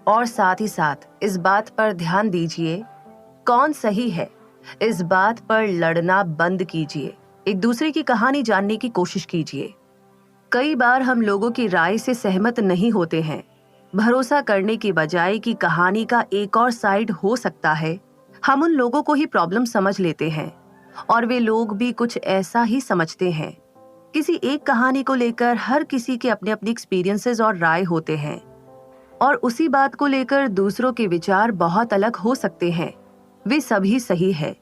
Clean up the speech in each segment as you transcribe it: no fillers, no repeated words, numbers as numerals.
और साथ ही साथ इस बात पर ध्यान दीजिए कौन सही है। इस बात पर लड़ना बंद कीजिए। एक दूसरे की कहानी जानने की कोशिश कीजिए। कई बार हम लोगों की राय से सहमत नहीं होते हैं। भरोसा करने की बजाय कि कहानी का एक और साइड हो सकता है, हम उन लोगों को ही प्रॉब्लम समझ लेते हैं और वे लोग भी कुछ ऐसा ही समझते हैं। किसी एक कहानी को लेकर हर किसी के अपने अपने एक्सपीरियंसेस और राय होते हैं और उसी बात को लेकर दूसरों के विचार बहुत अलग हो सकते हैं। वे सभी सही है।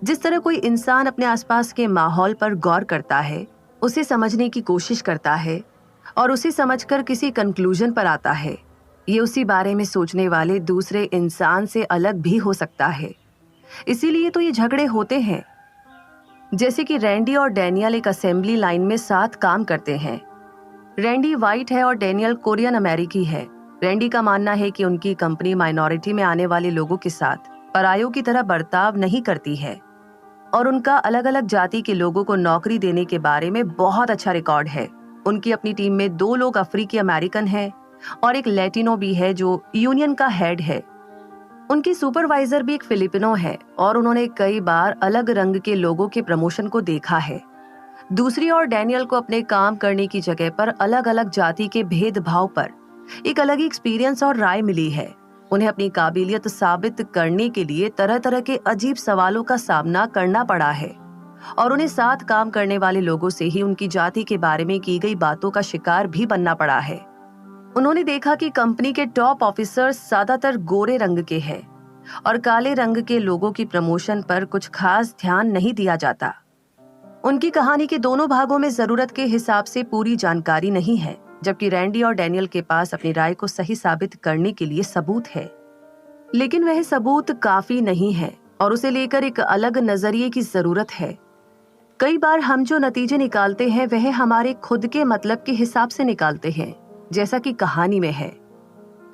जिस तरह कोई इंसान अपने आसपास के माहौल पर गौर करता है, उसे समझने की कोशिश करता है और उसे समझकर किसी कंक्लूजन पर आता है, ये उसी बारे में सोचने वाले दूसरे इंसान से अलग भी हो सकता है। इसीलिए तो ये झगड़े होते हैं। जैसे कि रैंडी और डैनियल एक असेंबली लाइन में साथ काम करते हैं। रैंडी वाइट है और डैनियल कोरियन अमेरिकी है। रैंडी का मानना है कि उनकी कंपनी माइनॉरिटी में आने वाले लोगों के साथ परायों की तरह बर्ताव नहीं करती है और उनका अलग अलग जाति के लोगों को नौकरी देने के बारे में बहुत अच्छा रिकॉर्ड है। उनकी अपनी टीम में 2 लोग अफ्रीकी अमेरिकन हैं और एक लैटिनो भी है जो यूनियन का हेड है। उनकी सुपरवाइजर भी एक फिलिपिनो है और उन्होंने कई बार अलग रंग के लोगों के प्रमोशन को देखा है। दूसरी ओर डैनियल को अपने काम करने की जगह पर अलग अलग जाति के भेदभाव पर एक अलग ही एक्सपीरियंस और राय मिली है। उन्हें अपनी काबिलियत साबित करने के लिए तरह तरह के अजीब सवालों का सामना करना पड़ा है और उन्हें साथ काम करने वाले लोगों से ही उनकी जाति के बारे में की गई बातों का शिकार भी बनना पड़ा है। उन्होंने देखा कि कंपनी के टॉप ऑफिसर्स ज्यादातर गोरे रंग के हैं और काले रंग के लोगों की प्रमोशन पर कुछ खास ध्यान नहीं दिया जाता। उनकी कहानी के दोनों भागों में जरूरत के हिसाब से पूरी जानकारी नहीं है, जबकि रैंडी और डैनियल के पास अपनी राय को सही साबित करने के लिए सबूत है। लेकिन वह सबूत काफी नहीं है और उसे लेकर एक अलग नजरिए की जरूरत है। कई बार हम जो नतीजे निकालते हैं वह हमारे खुद के मतलब के हिसाब से निकालते हैं, जैसा कि कहानी में है।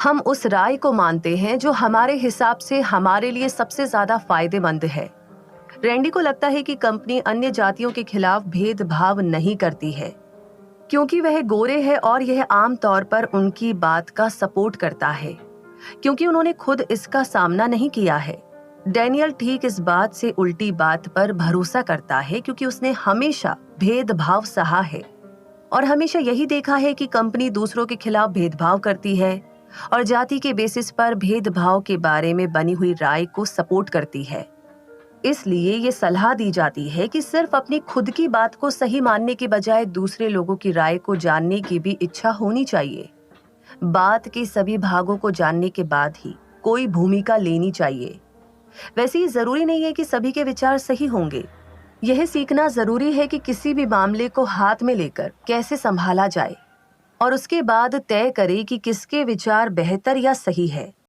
हम उस राय को मानते हैं जो हमारे हिसाब से हमारे लिए सबसे ज्यादा फायदेमंद है। रैंडी को लगता है कि कंपनी अन्य जातियों के खिलाफ भेदभाव नहीं करती है क्योंकि वह गोरे हैं और यह आम तौर पर उनकी बात का सपोर्ट करता है क्योंकि उन्होंने खुद इसका सामना नहीं किया है। डैनियल ठीक इस बात से उल्टी बात पर भरोसा करता है क्योंकि उसने हमेशा भेदभाव सहा है और हमेशा यही देखा है कि कंपनी दूसरों के खिलाफ भेदभाव करती है और जाति के बेसिस पर भेदभाव के बारे में बनी हुई राय को सपोर्ट करती है। इसलिए ये सलाह दी जाती है कि सिर्फ अपनी खुद की बात को सही मानने के बजाय दूसरे लोगों की राय को जानने की भी इच्छा होनी चाहिए। बात के सभी भागों को जानने के बाद ही कोई भूमिका लेनी चाहिए। वैसे ये जरूरी नहीं है कि सभी के विचार सही होंगे। यह सीखना जरूरी है कि किसी भी मामले को हाथ में लेकर कैसे संभाला जाए और उसके बाद तय करे कि किसके विचार बेहतर या सही है।